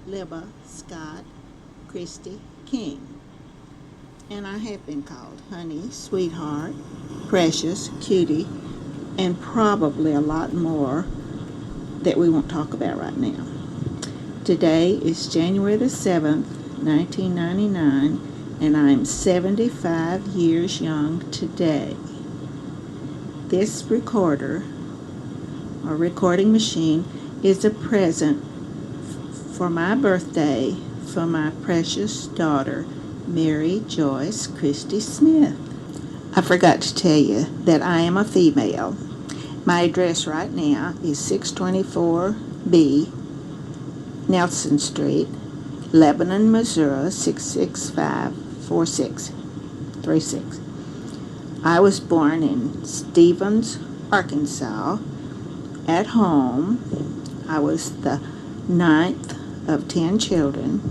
Libba, Scott, Christie, King. And I have been called honey, sweetheart, precious, cutie, and probably a lot more that we won't talk about right now. Today is January the 7th, 1999, and I'm 75 years young today. This recorder, or recording machine, is a present for my birthday from my precious daughter, Mary Joyce Christie Smith. I forgot to tell you that I am a female. My address right now is 624B Nelson Street, Lebanon, Missouri 6654636. I was born in Stevens, Arkansas. At home, I was the 9th of 10 children,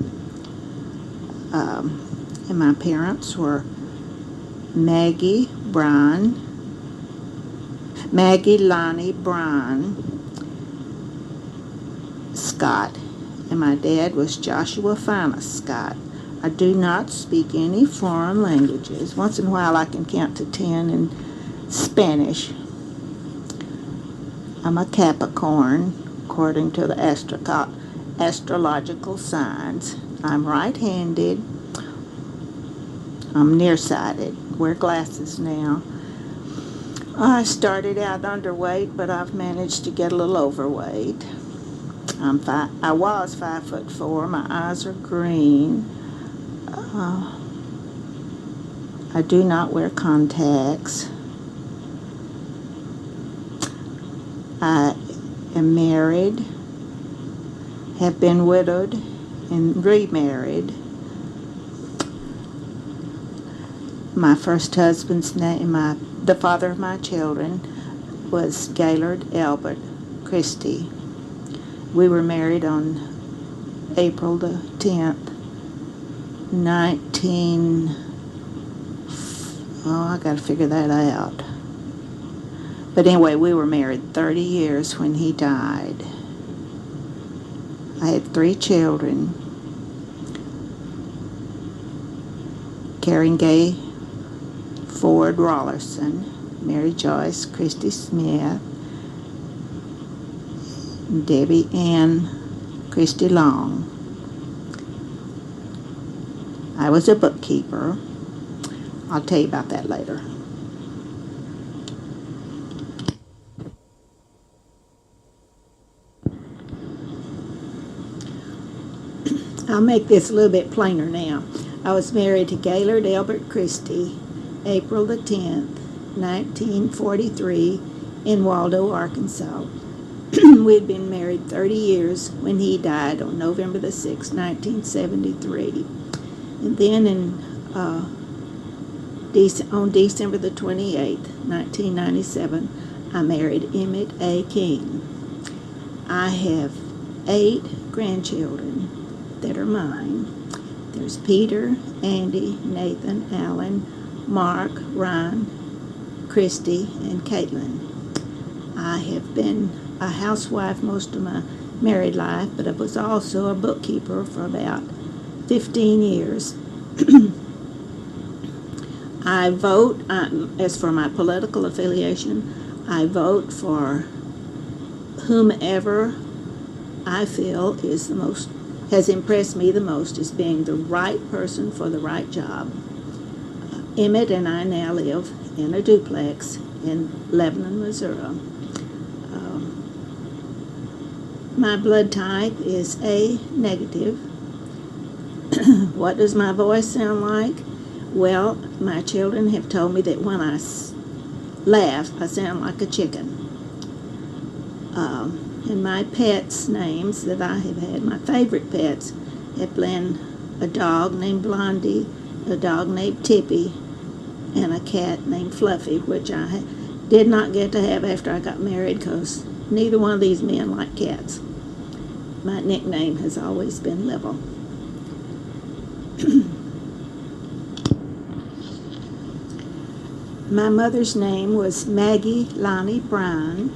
and my parents were Maggie Lonnie Bryan Scott, and my dad was Joshua Finus Scott. I do not speak any foreign languages. Once in a while I can count to 10 in Spanish. I'm a Capricorn, according to the astrological signs. I'm right-handed. I'm nearsighted. Wear glasses now. I started out underweight, but I've managed to get a little overweight. I was 5'4". My eyes are green. I do not wear contacts. I am married, have been widowed and remarried. My first husband's name, the father of my children, was Gaylord Albert Christie. We were married on April the 10th, I gotta figure that out. But anyway, we were married 30 years when he died. I had 3 children. Karen Gay Ford Rollerson, Mary Joyce Christie Smith, and Debbie Ann Christie Long. I was a bookkeeper. I'll tell you about that later. I'll make this a little bit plainer now. I was married to Gaylord Albert Christie, April the 10th, 1943, in Waldo, Arkansas. We had been married 30 years when he died on November the 6th, 1973. And then on December the 28th, 1997, I married Emmett A. King. I have 8 grandchildren that are mine. There's Peter, Andy, Nathan, Alan, Mark, Ryan, Christy, and Caitlin. I have been a housewife most of my married life, but I was also a bookkeeper for about 15 years. I vote, as for my political affiliation, I vote for whomever I feel is has impressed me the most as being the right person for the right job. Emmett and I now live in a duplex in Lebanon, Missouri. My blood type is A negative. What does my voice sound like? Well, my children have told me that when I laugh, I sound like a chicken. And my pets' names that I have had, my favorite pets, have been a dog named Blondie, a dog named Tippy, and a cat named Fluffy, which I did not get to have after I got married because neither one of these men like cats. My nickname has always been Libba. My mother's name was Maggie Lonnie Bryan,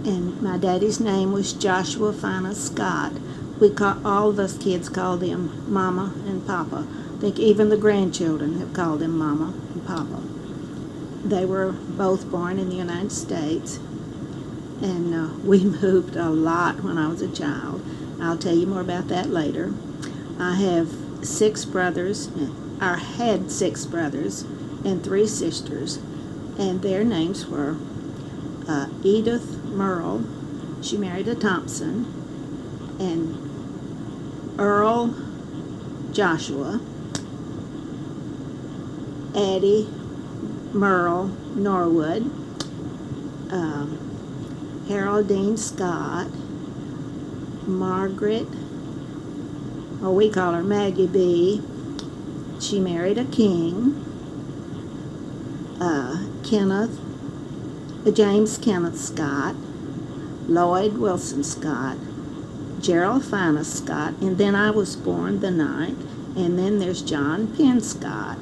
and my daddy's name was Joshua Finus Scott. all of us kids called them Mama and Papa. I think even the grandchildren have called him Mama and Papa. They were both born in the United States, and we moved a lot when I was a child. I'll tell you more about that later. I have 6 brothers, or had 6 brothers and 3 sisters, and their names were Edith Merle, she married a Thompson, and Earl Joshua, Addie Merle Norwood, Harold Dean Scott, Margaret, we call her Maggie B. She married a King, James Kenneth Scott, Lloyd Wilson Scott, Gerald Fina Scott, and then I was born the 9th, and then there's John Penn Scott.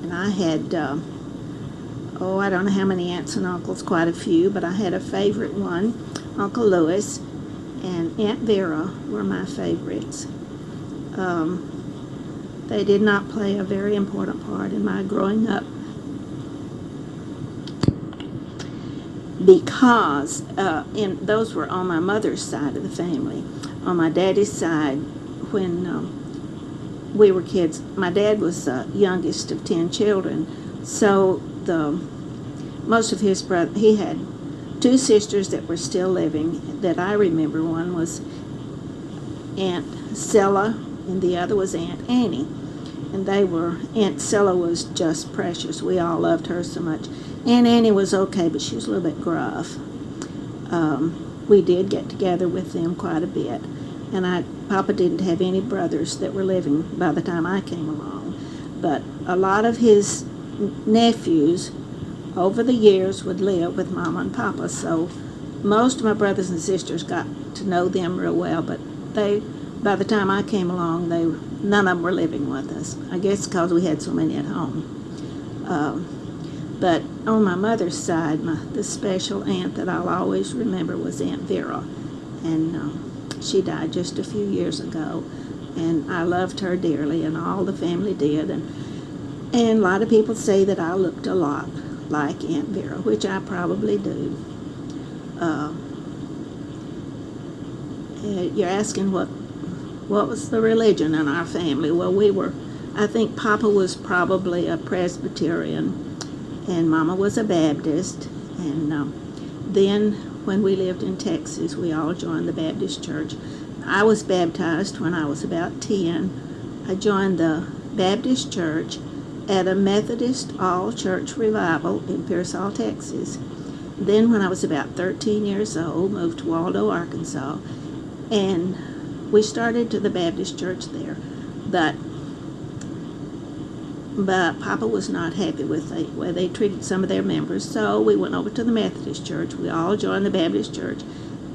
And I had, I don't know how many aunts and uncles, quite a few, but I had a favorite one, Uncle Lewis, and Aunt Vera were my favorites. They did not play a very important part in my growing up because those were on my mother's side of the family. On my daddy's side, when we were kids, my dad was the youngest of 10 children, so most of his brothers, he had 2 sisters that were still living that I remember. One was Aunt Sella and the other was Aunt Annie. And Aunt Sella was just precious. We all loved her so much. Aunt Annie was okay, but she was a little bit gruff. We did get together with them quite a bit. And Papa didn't have any brothers that were living by the time I came along. But a lot of his nephews over the years would live with Mama and Papa. So most of my brothers and sisters got to know them real well, but by the time I came along, none of them were living with us. I guess because we had so many at home. But on my mother's side, the special aunt that I'll always remember was Aunt Vera. And she died just a few years ago. And I loved her dearly, and all the family did. And a lot of people say that I looked a lot like Aunt Vera, which I probably do. You're asking what was the religion in our family? Well, I think Papa was probably a Presbyterian, and Mama was a Baptist. And then when we lived in Texas, we all joined the Baptist church. I was baptized when I was about 10. I joined the Baptist church at a Methodist all-church revival in Pearsall, Texas. Then when I was about 13 years old, moved to Waldo, Arkansas, and we started to the Baptist church there. But Papa was not happy with the way they treated some of their members, so we went over to the Methodist church. We all joined the Baptist church,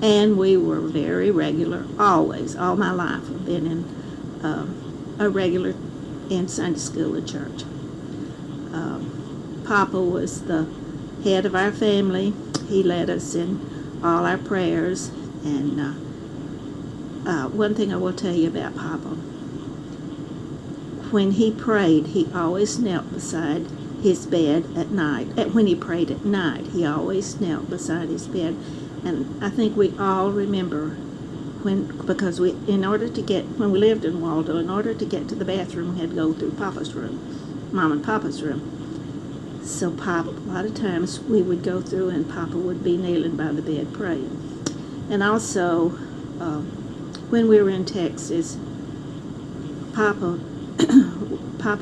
and we were very regular, always, all my life. I've been in a regular in Sunday school and church. Papa was the head of our family. He led us in all our prayers. And one thing I will tell you about Papa, when he prayed, he always knelt beside his bed at night. When he prayed at night, he always knelt beside his bed. And I think we all remember because when we lived in Waldo, in order to get to the bathroom, we had to go through Papa's room, Mom and Papa's room. So Papa, a lot of times we would go through and Papa would be kneeling by the bed praying. And also, when we were in Texas, Papa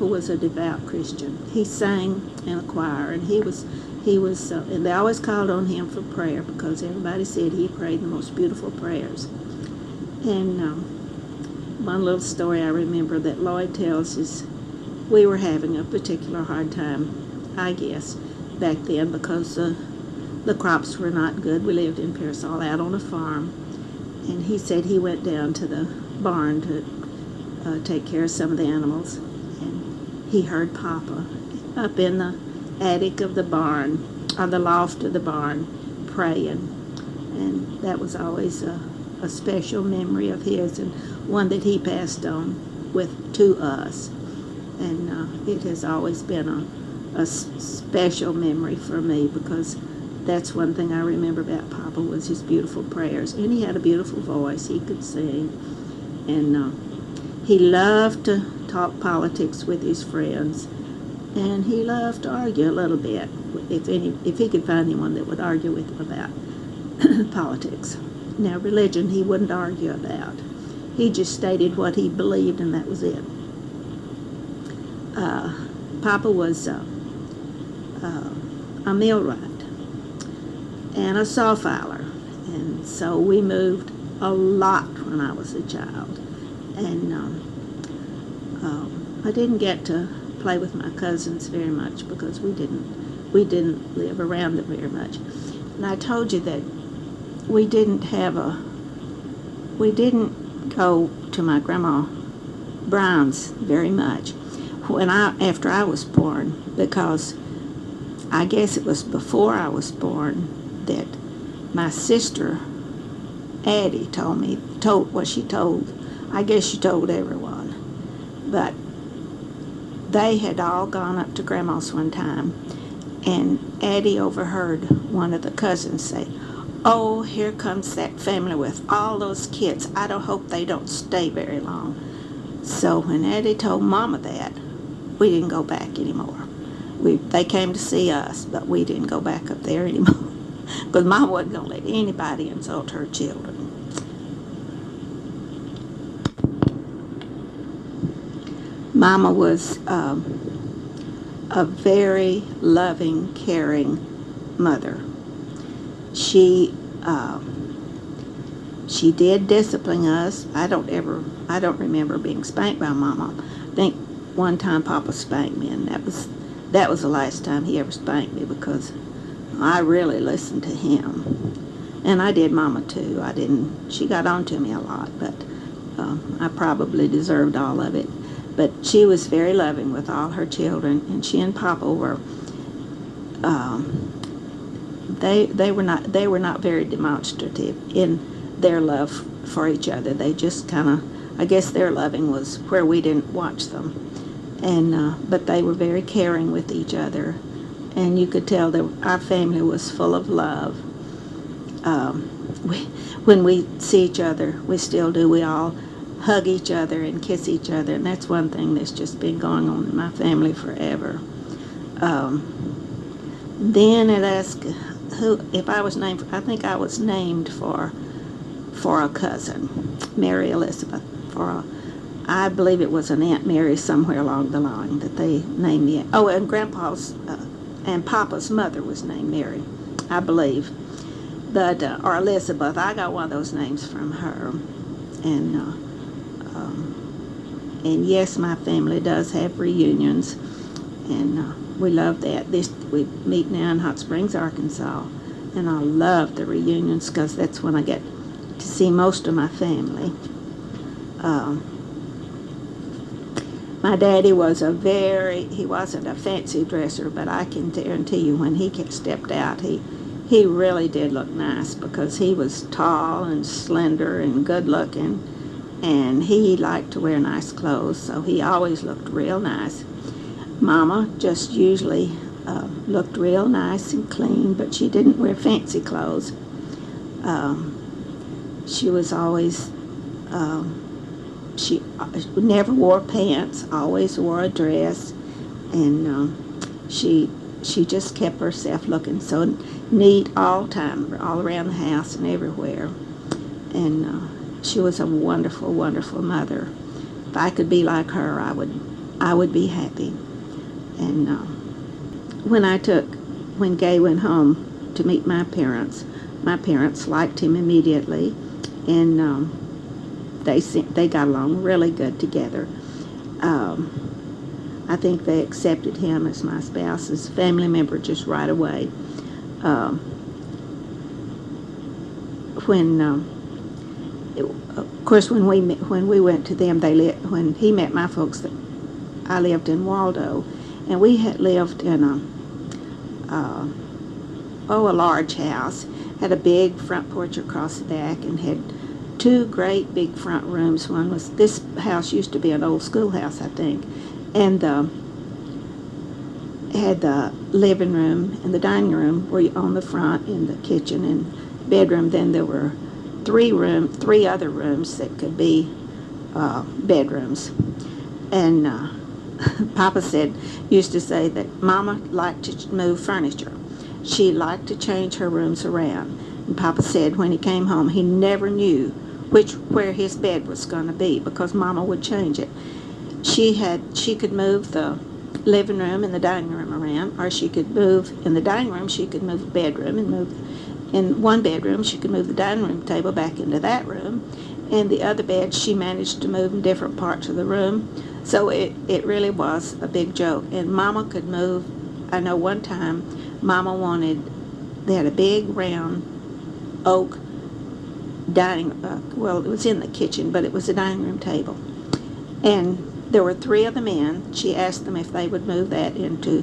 was a devout Christian. He sang in a choir, and he was, and they always called on him for prayer because everybody said he prayed the most beautiful prayers. And one little story I remember that Lloyd tells is we were having a particular hard time, I guess, back then because the crops were not good. We lived in Pearsall out on a farm, and he said he went down to the barn to take care of some of the animals, and he heard Papa up in the attic of the barn, or the loft of the barn, praying. And that was always a a special memory of his, and one that he passed on to us. And it has always been a special memory for me, because that's one thing I remember about Papa was his beautiful prayers. And he had a beautiful voice. He could sing. And he loved to talk politics with his friends. And he loved to argue a little bit, if he could find anyone that would argue with him about politics. Now, religion he wouldn't argue about. He just stated what he believed, and that was it. Papa was a millwright and a saw filer, and so we moved a lot when I was a child. And I didn't get to play with my cousins very much, because we didn't live around them very much. And I told you that we didn't go to my grandma Brown's very much after I was born, because I guess it was before I was born that my sister Addie I guess she told everyone, but they had all gone up to Grandma's one time, and Addie overheard one of the cousins say, "Oh, here comes that family with all those kids. I don't hope they don't stay very long." So when Addie told Mama that, we didn't go back anymore. They came to see us, but we didn't go back up there anymore, because Mama wasn't going to let anybody insult her children. Mama was a very loving, caring mother. She did discipline us. I don't remember being spanked by Mama. I think one time Papa spanked me, and that was the last time he ever spanked me, because I really listened to him. And I did Mama too. She got on to me a lot, but I probably deserved all of it. But she was very loving with all her children, and she and Papa were they were not very demonstrative in their love for each other. They just kind of, I guess their loving was where we didn't watch them, and but they were very caring with each other, and you could tell that our family was full of love. When we see each other, we still do. We all hug each other and kiss each other, and that's one thing that's just been going on in my family forever. Then it asked if I was named. I think I was named for a cousin, Mary Elizabeth. I believe it was an Aunt Mary somewhere along the line that they named me. Oh, and Grandpa's and Papa's mother was named Mary, I believe, but or Elizabeth. I got one of those names from her, and yes, my family does have reunions, and we love that. We meet now in Hot Springs, Arkansas, and I love the reunions, because that's when I get to see most of my family. My daddy was he wasn't a fancy dresser, but I can guarantee you when he stepped out, he really did look nice, because he was tall and slender and good looking, and he liked to wear nice clothes, so he always looked real nice. Mama just usually looked real nice and clean, but she didn't wear fancy clothes. She was always, she never wore pants, always wore a dress, and she just kept herself looking so neat all the time, all around the house and everywhere. And she was a wonderful, wonderful mother. If I could be like her, I would be happy. And when Gay went home to meet my parents liked him immediately, and they got along really good together. I think they accepted him as my spouse's family member just right away. Of course, when we went to them, when he met my folks, I lived in Waldo, and we had lived in a large house, had a big front porch across the back, and had two great big front rooms. One was, this house used to be an old schoolhouse, I think, and had the living room and the dining room were on the front, in the kitchen and bedroom. Then there were three other rooms that could be bedrooms. And Papa used to say that Mama liked to move furniture. She liked to change her rooms around. And Papa said when he came home, he never knew where his bed was going to be, because Mama would change it. She could move the living room and the dining room around, or she could move in the dining room. She could move a bedroom, and move in one bedroom. She could move the dining room table back into that room, and the other bed she managed to move in different parts of the room. So it really was a big joke. And Mama could move. I know one time Mama they had a big round oak dining, well, it was in the kitchen, but it was a dining room table. And there were three of the men. She asked them if they would move that into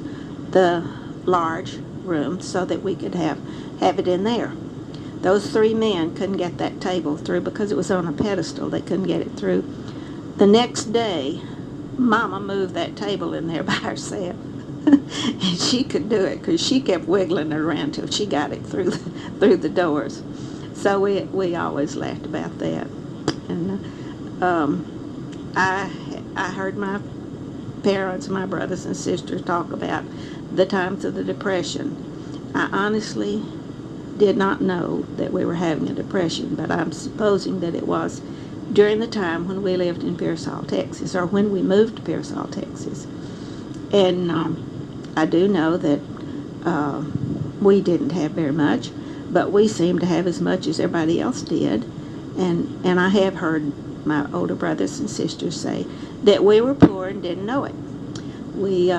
the large room so that we could have it in there. Those three men couldn't get that table through because it was on a pedestal. They couldn't get it through. The next day, Mama moved that table in there by herself. And she could do it because she kept wiggling it around till she got it through the doors. So we always laughed about that. And I heard my parents, my brothers and sisters talk about the times of the Depression. I honestly did not know that we were having a depression, but I'm supposing that it was during the time when we lived in Pearsall, Texas, or when we moved to Pearsall, Texas. And I do know that we didn't have very much, but we seemed to have as much as everybody else did. And I have heard my older brothers and sisters say that we were poor and didn't know it. We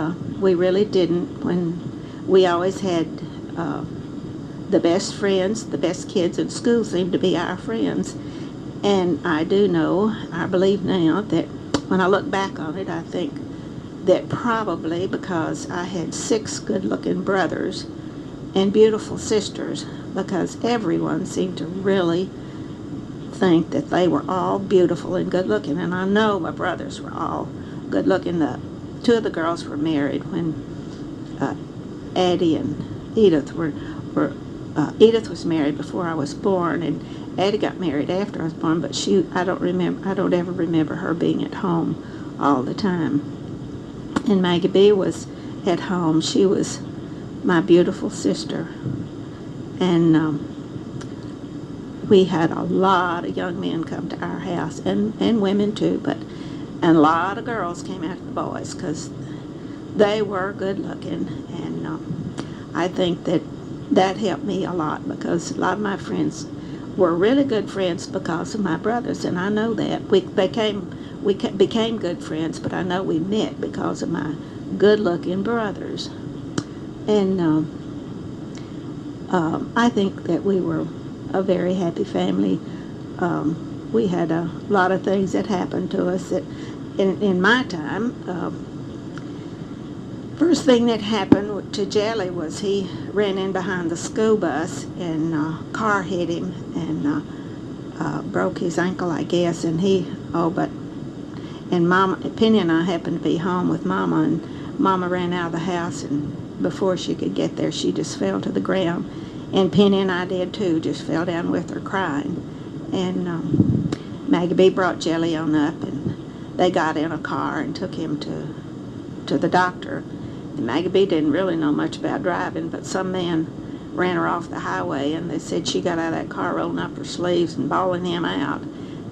really didn't. When we always had the best friends, the best kids in school seemed to be our friends. And I believe now that when I look back on it, I think that probably because I had 6 good-looking brothers and beautiful sisters, because everyone seemed to really think that they were all beautiful and good-looking. And I know my brothers were all good-looking. 2 of the girls were married when Addie and Edith were Edith was married before I was born, and Addie got married after I was born, but I don't ever remember her being at home all the time. And Maggie B was at home. She was my beautiful sister. And we had a lot of young men come to our house, and women too, and a lot of girls came after the boys because they were good looking. And I think that helped me a lot, because a lot of my friends were really good friends because of my brothers, and I know that. We became good friends, but I know we met because of my good-looking brothers. And I think that we were a very happy family. We had a lot of things that happened to us that in my time. First thing that happened to Jelly was he ran in behind the school bus, and a car hit him and broke his ankle, I guess. And Penny and I happened to be home with Mama, and Mama ran out of the house, and before she could get there, she just fell to the ground. And Penny and I did too, just fell down with her crying. And Maggie B brought Jelly on up, and they got in a car and took him to the doctor. And Maggie B didn't really know much about driving, but some man ran her off the highway, and they said she got out of that car rolling up her sleeves and bawling him out.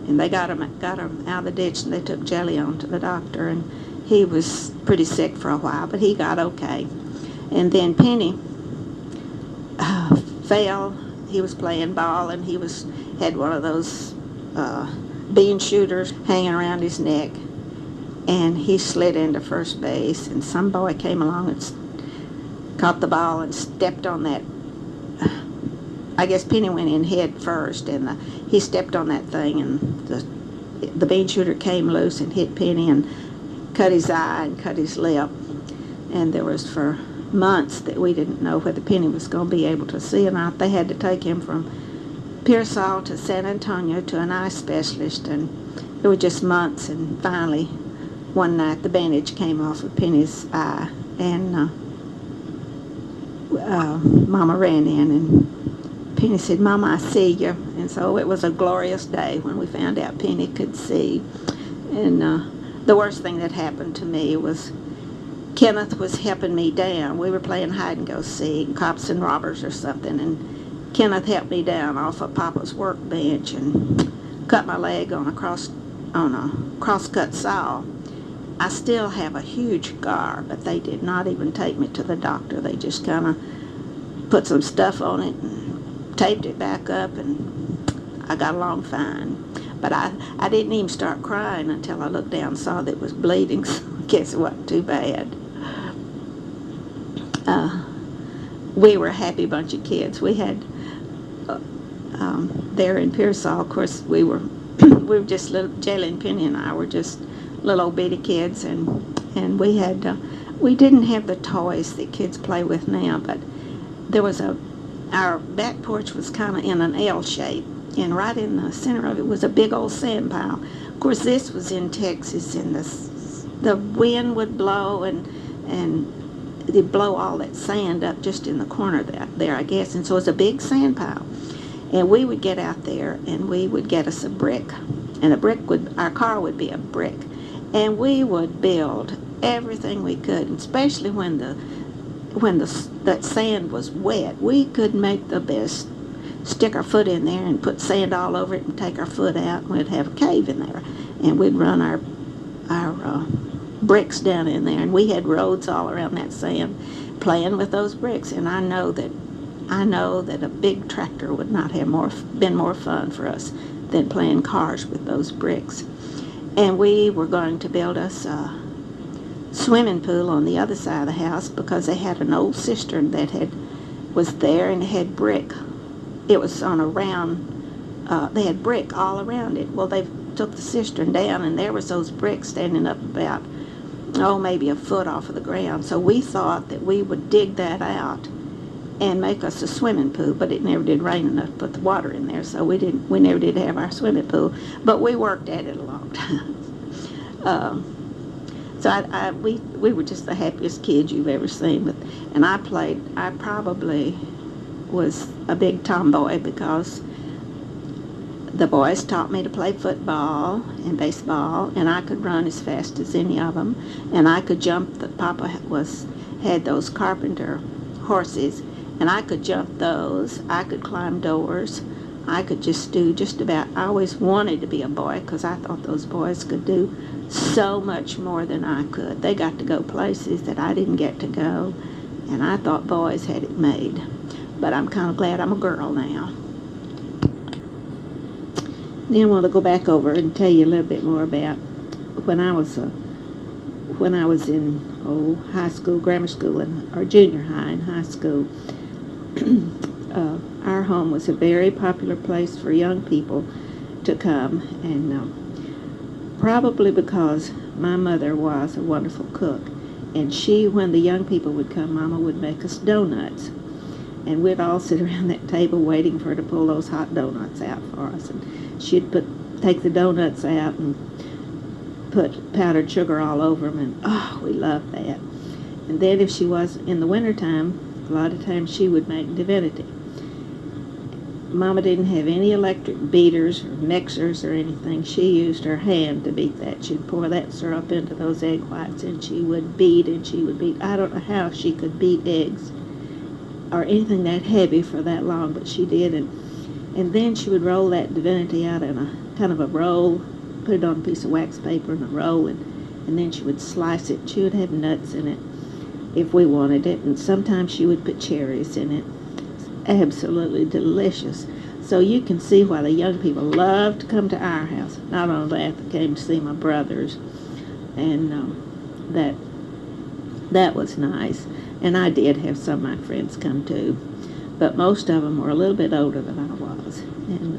And they got him out of the ditch, and they took Jelly on to the doctor, and he was pretty sick for a while, but he got okay. And then Penny fell. He was playing ball, and he had one of those bean shooters hanging around his neck, and he slid into first base, and some boy came along and caught the ball and stepped on that. I guess Penny went in head first, and he stepped on that thing, and the bean shooter came loose and hit Penny and cut his eye and cut his lip. And there was for months that we didn't know whether Penny was going to be able to see or not. They had to take him from Pearsall to San Antonio to an eye specialist, and it was just months, and finally one night the bandage came off of Penny's eye, and Mama ran in, and Penny said, "Mama, I see you." And so it was a glorious day when we found out Penny could see. And the worst thing that happened to me was Kenneth was helping me down. We were playing hide and go seek, cops and robbers or something, and Kenneth helped me down off of Papa's workbench and cut my leg on a crosscut saw. I still have a huge scar, but they did not even take me to the doctor. They just kind of put some stuff on it and taped it back up, and I got along fine. But I didn't even start crying until I looked down and saw that it was bleeding, so I guess it wasn't too bad. We were a happy bunch of kids. We had, there in Pearsall, of course, we were just little, Jelly and Penny and I were just little old bitty kids, and we had, we didn't have the toys that kids play with now, but there was our back porch was kind of in an L shape, and right in the center of it was a big old sand pile. Of course, this was in Texas, and the wind would blow, and it'd blow all that sand up just in the corner there, I guess, and so it was a big sand pile. And we would get out there, and we would get us a brick, and our car would be a brick, and we would build everything we could, and especially when that sand was wet, we could make the best. Stick our foot in there and put sand all over it and take our foot out, and we'd have a cave in there, and we'd run our bricks down in there, and we had roads all around that sand playing with those bricks. And I know that a big tractor would not have been more fun for us than playing cars with those bricks. And we were going to build us a swimming pool on the other side of the house, because they had an old cistern that was there, and it had brick. It was on a round, they had brick all around it. Well, they took the cistern down, and there was those bricks standing up about, maybe a foot off of the ground. So we thought that we would dig that out and make us a swimming pool, but it never did rain enough to put the water in there, so we never did have our swimming pool, but we worked at it a long time. So we were just the happiest kids you've ever seen. And I probably was a big tomboy, because the boys taught me to play football and baseball, and I could run as fast as any of them, and I could jump. Papa had those carpenter horses, and I could jump those. I could climb doors. I could just do just about. I always wanted to be a boy, because I thought those boys could do so much more than I could. They got to go places that I didn't get to go, and I thought boys had it made. But I'm kind of glad I'm a girl now. Then I want to go back over and tell you a little bit more about when I was in high school, grammar school, or junior high and high school. Our home was a very popular place for young people to come, and probably because my mother was a wonderful cook, and when the young people would come, Mama would make us donuts. And we'd all sit around that table waiting for her to pull those hot donuts out for us. And she'd take the donuts out and put powdered sugar all over them, and we loved that. And then if she was in the wintertime, a lot of times she would make divinity. Mama didn't have any electric beaters or mixers or anything. She used her hand to beat that. She'd pour that syrup into those egg whites, and she would beat and she would beat. I don't know how she could beat eggs or anything that heavy for that long, but she did. And then she would roll that divinity out in a kind of a roll, put it on a piece of wax paper in a roll, and then she would slice it. She would have nuts in it if we wanted it, and sometimes she would put cherries in it. Absolutely delicious. So you can see why the young people loved to come to our house. Not only that, they came to see my brothers, and that was nice. And I did have some of my friends come too, but most of them were a little bit older than I was. And